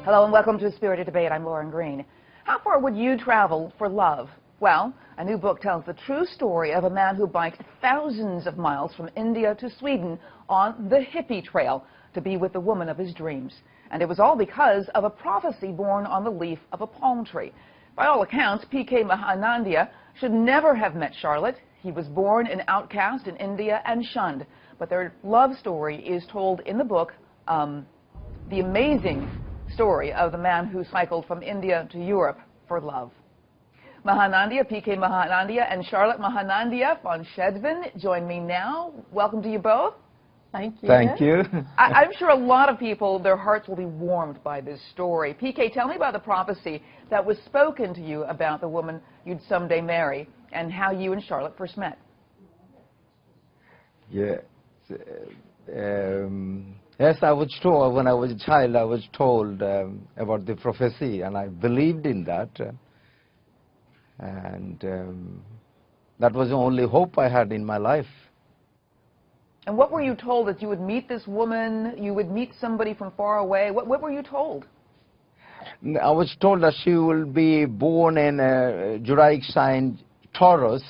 Hello and welcome to Spirited Debate. I'm Lauren Green. How far would you travel for love? Well, a new book tells the true story of a man who biked thousands of miles from India to Sweden on the hippie trail to be with the woman of his dreams. And it was all because of a prophecy born on the leaf of a palm tree. By all accounts, P.K. Mahanandia should never have met Charlotte. He was born an outcast in India and shunned. But their love story is told in the book, the amazing story of the man who cycled from India to Europe for love. Mahanandia, P.K. Mahanandia, and Charlotte Mahanandia on Schedvin join me now. Welcome to you both. Thank you. Thank you. I'm sure a lot of people, their hearts will be warmed by this story. P.K., tell me about the prophecy that was spoken to you about the woman you'd someday marry and how you and Charlotte first met. Yes, yes, I was told, when I was a child, I was told about the prophecy, and I believed in that. That was the only hope I had in my life. And what were you told? That you would meet this woman, you would meet somebody from far away? What were you told? I was told that she will be born in a Judaic sign Taurus,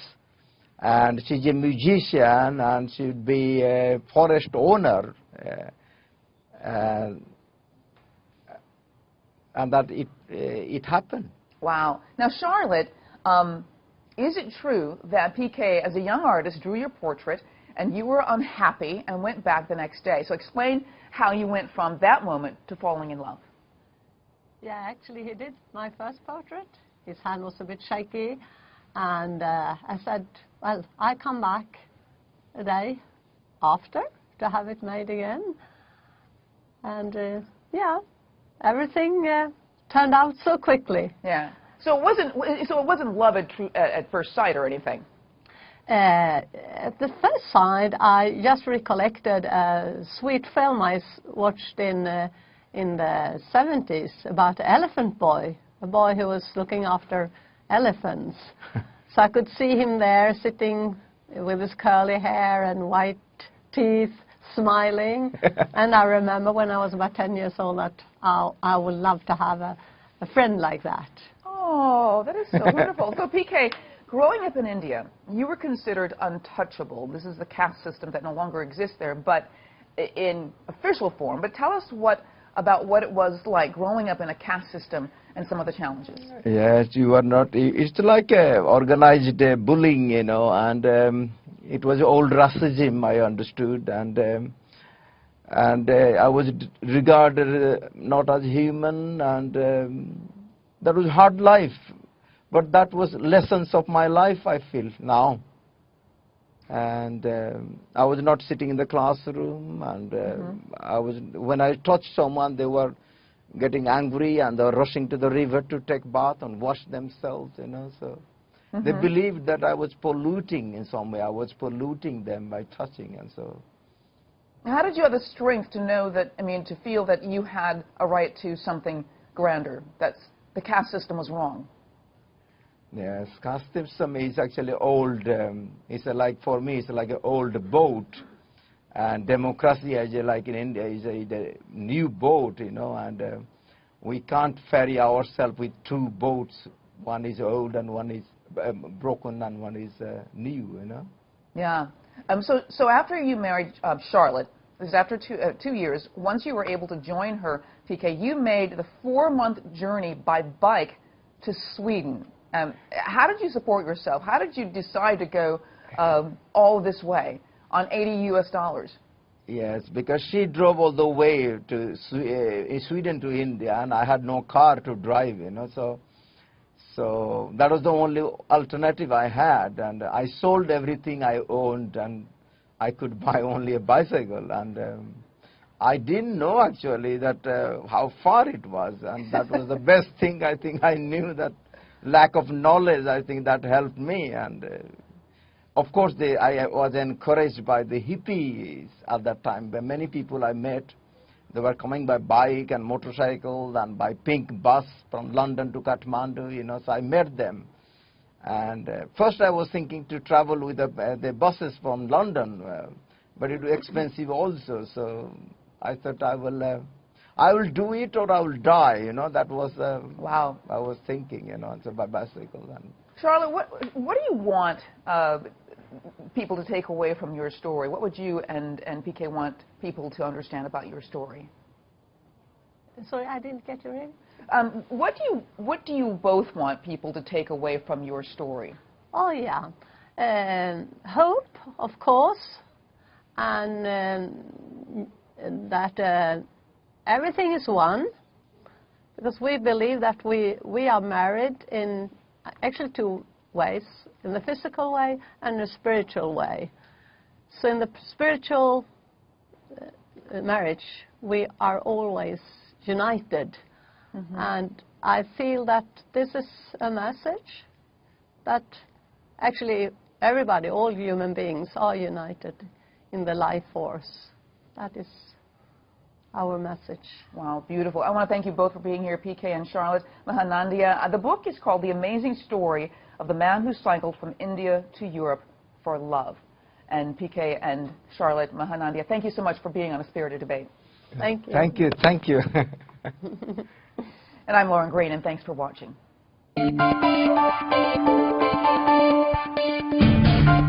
and she's a musician, and she would be a forest owner, and that it happened. Wow. Now, Charlotte, is it true that P.K., as a young artist, drew your portrait, and you were unhappy and went back the next day? So explain how you went from that moment to falling in love. Yeah, actually he did my first portrait. His hand was a bit shaky, and I said, well, I come back a day after to have it made again. And yeah, everything turned out so quickly. Yeah. So it wasn't love at first sight or anything. At the first sight, I just recollected a sweet film I watched in the 70s about an elephant boy, a boy who was looking after elephants. So I could see him there sitting with his curly hair and white teeth, smiling. And I remember when I was about 10 years old that I would love to have a friend like that. Oh, that is so wonderful. So, P.K., growing up in India, you were considered untouchable. This is the caste system that no longer exists there, but in official form. But tell us about what it was like growing up in a caste system and some of the challenges. Yes, you are not. It's like organized bullying, you know, and it was old racism, I understood, and I was regarded not as human, and that was hard life. But that was lessons of my life, I feel, now. And I was not sitting in the classroom, and when I touched someone, they were getting angry, and they were rushing to the river to take bath and wash themselves, you know. So they believed that I was polluting in some way. I was polluting them by touching, and so. How did you have the strength to know that, to feel that you had a right to something grander, that the caste system was wrong? Yes, caste system is actually old. It's like, for me, it's like an old boat. And democracy, as like in India, is a new boat, you know, and we can't ferry ourselves with two boats. One is old and one is broken and one is new, you know. Yeah. So after you married Charlotte, it was after 2 years, once you were able to join her, P.K., you made the 4-month journey by bike to Sweden. How did you support yourself? How did you decide to go all this way on $80 US? Yes, because she drove all the way to Sweden to India, and I had no car to drive, you know, so that was the only alternative I had, and I sold everything I owned, and I could buy only a bicycle, and I didn't know actually that how far it was, and that was the best thing I think I knew, that lack of knowledge, I think that helped me. And of course I was encouraged by the hippies at that time. By many people I met, they were coming by bike and motorcycles and by pink bus from London to Kathmandu, you know, so I met them. And first I was thinking to travel with the buses from London, but it was expensive also. So I thought I will do it or I will die. You know, that was wow. I was thinking. You know, so by bicycle. And Charlotte, what do you want people to take away from your story? What would you and PK want people to understand about your story? Sorry, I didn't get you in. What do you both want people to take away from your story? Oh yeah, hope, of course, and that everything is one, because we believe that we are married in actually two ways, in the physical way and the spiritual way. So in the spiritual marriage, we are always united. Mm-hmm. And I feel that this is a message that actually everybody, all human beings, are united in the life force. That is our message. Wow, beautiful. I want to thank you both for being here, PK and Charlotte. Mahanandia, the book is called The Amazing Story of the Man Who Cycled from India to Europe for Love. And PK and Charlotte, Mahanandia, thank you so much for being on A Spirited Debate. Thank you. Thank you. Thank you. And I'm Lauren Green, and thanks for watching.